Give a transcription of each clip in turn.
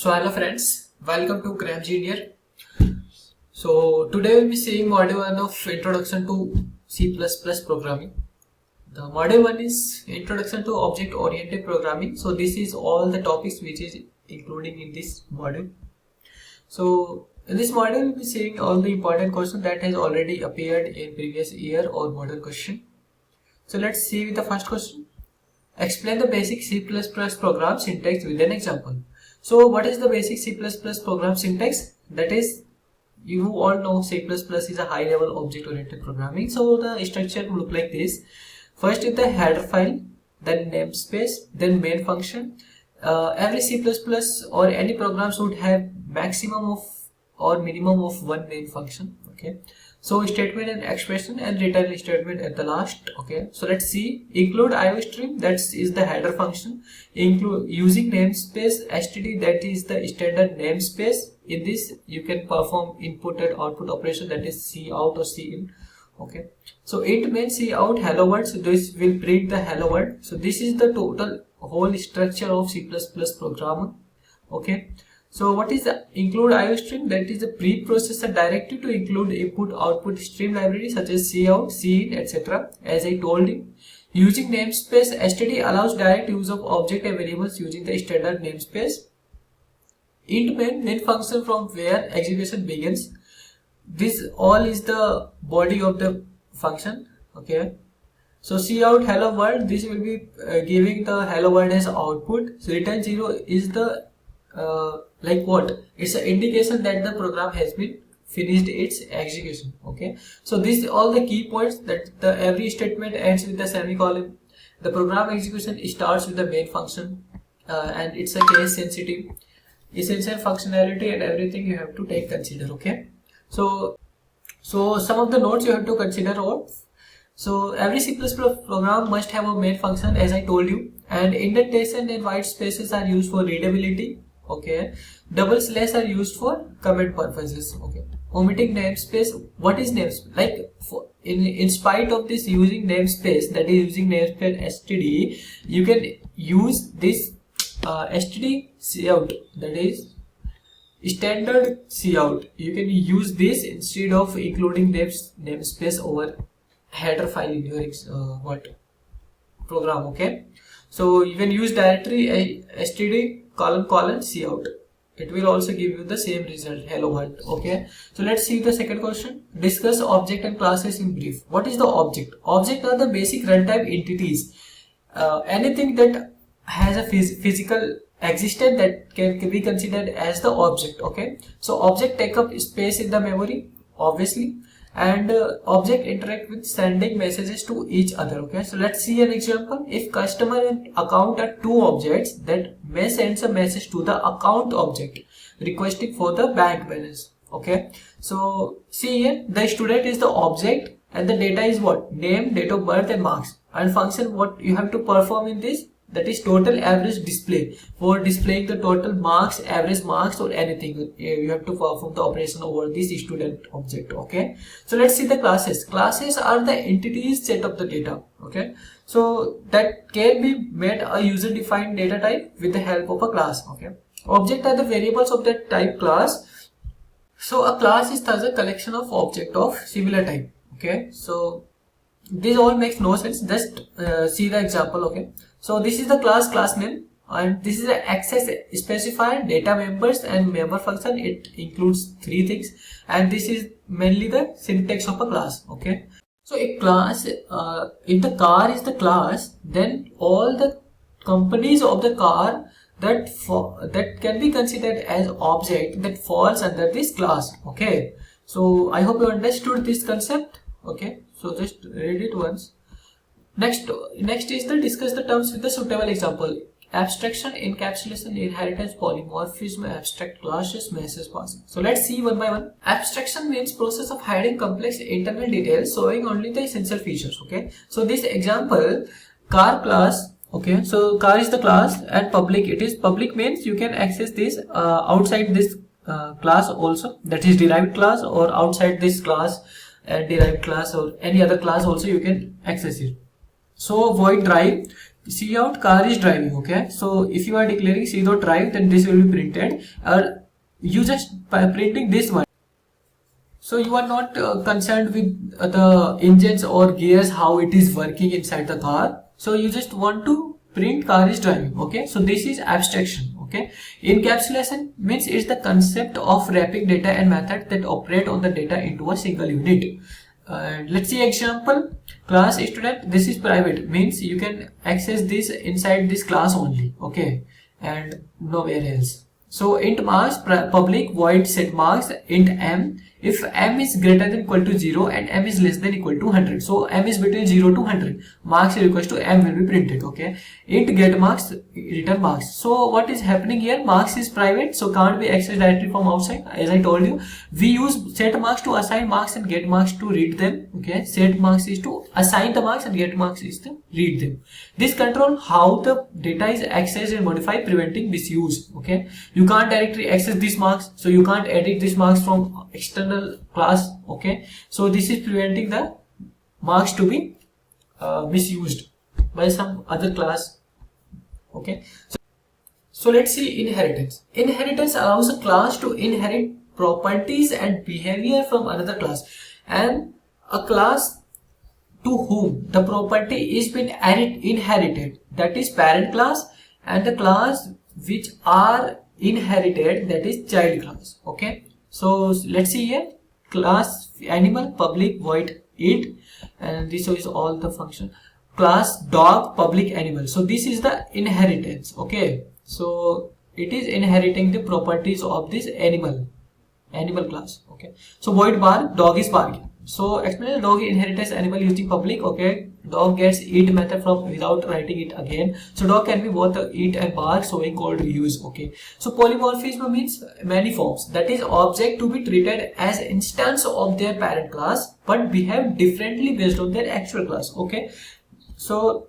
So hello friends, welcome to Cram Junior. So today we'll be seeing module 1 of Introduction to C++ Programming. The module 1 is Introduction to Object Oriented Programming. So this is all the topics which is including in this module. So in this module we'll be seeing all the important questions that has already appeared in previous year or model question. So let's see with the first question. Explain the basic C++ program syntax with an example. So what is the basic C++ program syntax? That is, you all know C++ is a high level object oriented programming. So the structure will look like this. First is the header file, then namespace, then main function. Every C++ or any program should have maximum of or minimum of one main function. Okay. So statement and expression and return statement at the last. Okay, so let's see. Include IO stream, that is the header function. Include using namespace std, that is the standard namespace. In this you can perform input and output operation, that is cout or cin. Okay, so int main cout hello world, so this will print the hello world. So this is the total whole structure of C++ programming. Okay. So what is the include IO stream? That is the preprocessor directive to include input output stream library such as cout, cin, etc. As I told you, using namespace std allows direct use of object and variables using the standard namespace. Int main function from where execution begins. This all is the body of the function. Okay. So cout hello world, this will be giving the hello world as output. So return 0 is the like what? It's an indication that the program has been finished its execution. Okay, so these all the key points, that the every statement ends with the semicolon, the program execution starts with the main function, and it's a case sensitive, essential functionality and everything you have to take consider. Okay, so some of the notes you have to consider all. So every C++ program must have a main function, as I told you, and indentation and white spaces are used for readability. Okay, double slash are used for comment purposes. Okay, omitting namespace. What is namespace? Like in spite of this using namespace, that is using namespace std, you can use this std cout, that is standard cout. You can use this instead of including namespace over header file in your program. Okay, so you can use directory std cout. It will also give you the same result, hello world. Okay, so let's see the second question. Discuss object and classes in brief. What is the object? Object are the basic runtime entities, anything that has a physical existence that can be considered as the object. Okay, so object take up space in the memory, obviously, and object interact with sending messages to each other. Okay, so let's see an example. If customer and account are two objects, that may sends a message to the account object requesting for the bank balance. Okay, so see here, the student is the object and the data is what? Name, date of birth and marks, and function what you have to perform in this, that is total average display. For displaying the total marks, average marks or anything, you have to perform the operation over this student object. Okay, so let's see the classes. Classes are the entities set of the data. Okay, so that can be made a user defined data type with the help of a class. Okay, object are the variables of that type class. So a class is thus a collection of object of similar type. Okay, so this all makes no sense. Just see the example. Okay, so this is the class name, and this is the access specifier, data members and member function. It includes three things, and this is mainly the syntax of a class. Okay, so a class, if the car is the class, then all the companies of the car that can be considered as object that falls under this class. Okay, so I hope you understood this concept. Okay, so just read it once. Next is the discuss the terms with the suitable example. Abstraction, encapsulation, inheritance, polymorphism, abstract classes, message passing. So let's see one by one. Abstraction means process of hiding complex internal details, showing only the essential features. Okay, so this example, car class. Okay, so car is the class and public. It is public means you can access this outside this class also, that is derived class, or outside this class and derived class or any other class also you can access it. So void drive, Cout car is driving. Okay, so if you are declaring c.drive, then this will be printed, or you just printing this one. So you are not concerned with the engines or gears, how it is working inside the car. So you just want to print car is driving. Okay, so this is abstraction. Okay, encapsulation means it's the concept of wrapping data and methods that operate on the data into a single unit. Let's see example. Class student, this is private, means you can access this inside this class only. Okay, and nowhere else. So int marks public void set marks int m if m is greater than equal to 0 and m is less than equal to 100. So m is between 0 to 100, marks is equals to m will be printed. Okay, int get marks return marks. So what is happening here? Marks is private, so can't be accessed directly from outside. As I told you, we use set marks to assign marks and get marks to read them. Okay, set marks is to assign the marks and get marks is to read them. This control how the data is accessed and modified, preventing misuse. Okay, you can't directly access these marks, so you can't edit these marks from external class. Okay, so this is preventing the marks to be misused by some other class. Okay, so let's see inheritance. Inheritance allows a class to inherit properties and behavior from another class, and a class to whom the property is been inherited, that is parent class, and the class which are inherited, that is child class. Okay, so let's see here. Class animal public void int, and this is all the function. Class dog public animal. So this is the inheritance. Okay, so it is inheriting the properties of this animal class. Okay, so void bar dog is barking. So explain dog inherits animal using public. Okay, dog gets eat method from without writing it again. So dog can be both eat and bark, so we called reuse. Okay, so polymorphism means many forms, that is object to be treated as instance of their parent class but behave differently based on their actual class. Okay, so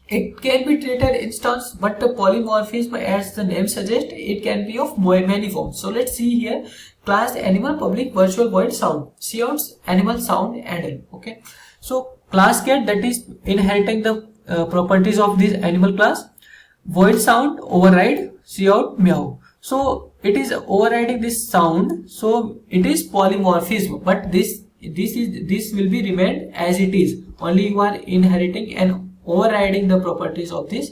it can be treated instance, but the polymorphism, as the name suggests, it can be of many forms. So let's see here. Class animal public virtual void sound. Counts animal sound and okay. So class cat, that is inheriting the properties of this animal class. Void sound override cout meow. So it is overriding this sound. So it is polymorphism, but this will be remained as it is. Only you are inheriting and overriding the properties of this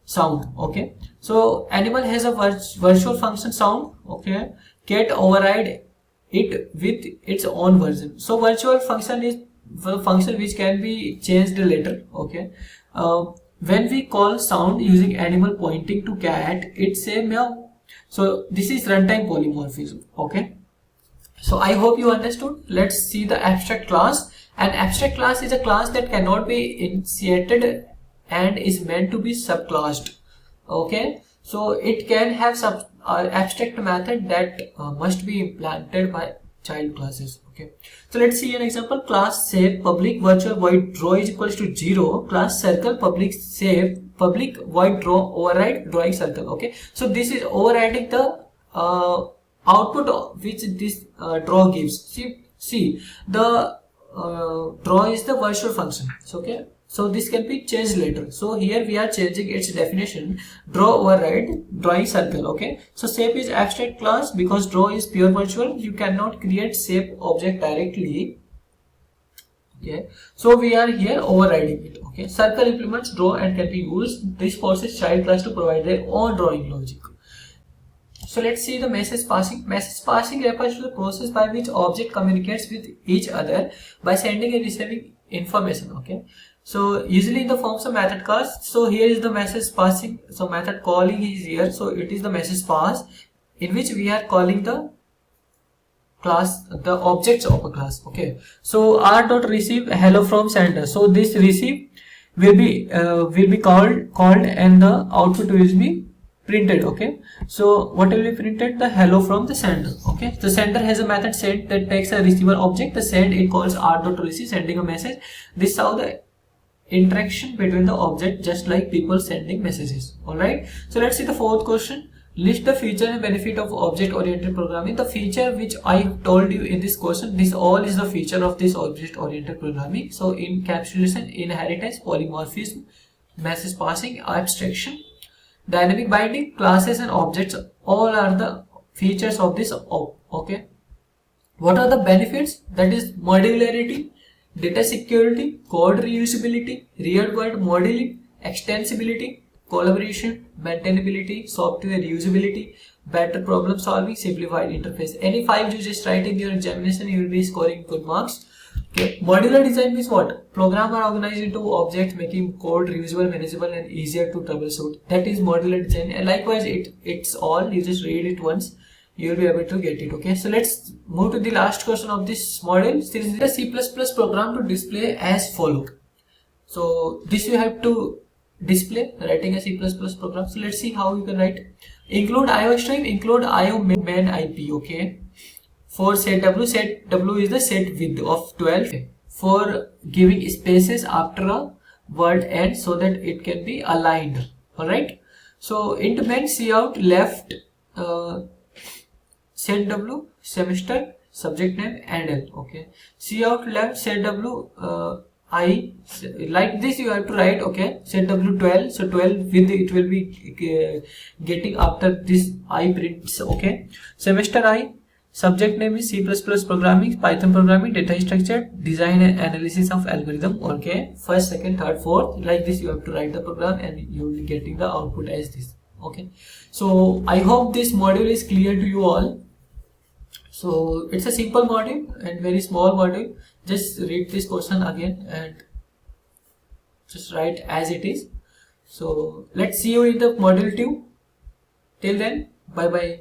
sound. Okay, so animal has a virtual function sound. Okay, cat override it with its own version. So virtual function is the function which can be changed later. Okay, when we call sound using animal pointing to cat, it say meow. So this is runtime polymorphism. Okay, so I hope you understood. Let's see the abstract class. An abstract class is a class that cannot be initiated and is meant to be subclassed. Okay, so it can have abstract method that must be implemented by child classes. Okay, so let's see an example. Class shape public virtual void draw is equals to 0. Class circle public shape public void draw override drawing circle. Okay, so this is overriding the output which this draw gives. See the draw is the virtual function. So okay, so this can be changed later. So here we are changing its definition. Draw override drawing circle. Okay, so shape is abstract class because draw is pure virtual. You cannot create shape object directly. Okay, so we are here overriding it. Okay, circle implements draw and can be used. This forces child class to provide their own drawing logic. So let's see the message passing. Message passing refers to the process by which object communicates with each other by sending and receiving information. Okay, so usually in the forms of method calls. So here is the message passing. So method calling is here. So it is the message pass in which we are calling the class, the objects of a class. Okay, so r.receive hello from sender. So this receive will be called and the output will be printed. Okay, so what will be printed? The hello from the sender. Okay, the sender has a method send that takes a receiver object. The send, it calls r.receive, sending a message. This is how the interaction between the object, just like people sending messages. All right, so let's see the fourth question. List the feature and benefit of object oriented programming. The feature which I told you in this question, this all is the feature of this object oriented programming. So encapsulation, inheritance, polymorphism, message passing, abstraction, dynamic binding, classes and objects, all are the features of this okay. What are the benefits? That is modularity, data security, code reusability, real world modeling, extensibility, collaboration, maintainability, software usability, better problem solving, simplified interface. Any 5 you just write in your examination, you will be scoring good marks. Okay. Modular design means what? Program are organized into objects, making code reusable, manageable, and easier to troubleshoot. That is modular design. And likewise, it's all. You just read it once, you will be able to get it. Okay. So let's move to the last question of this model. This is a C++ program to display as follow. So this you have to display writing a C++ program. So let's see how you can write. Include IO string, include IO main IP. Okay. For set W is the set width of 12 for giving spaces after a word end so that it can be aligned. Alright. So int main cout left set W semester subject name and L. Okay. Cout left set W I, like this you have to write. Okay. Set W 12. So 12 with it will be getting after this I prints. Okay. Semester I. Subject name is C++ programming, Python programming, data structure, design and analysis of algorithm. Okay, first, second, third, fourth, like this you have to write the program and you will be getting the output as this. Okay, so I hope this module is clear to you all. So it's a simple module and very small module. Just read this question again and just write as it is. So let's see you in the module 2. Till then, bye bye.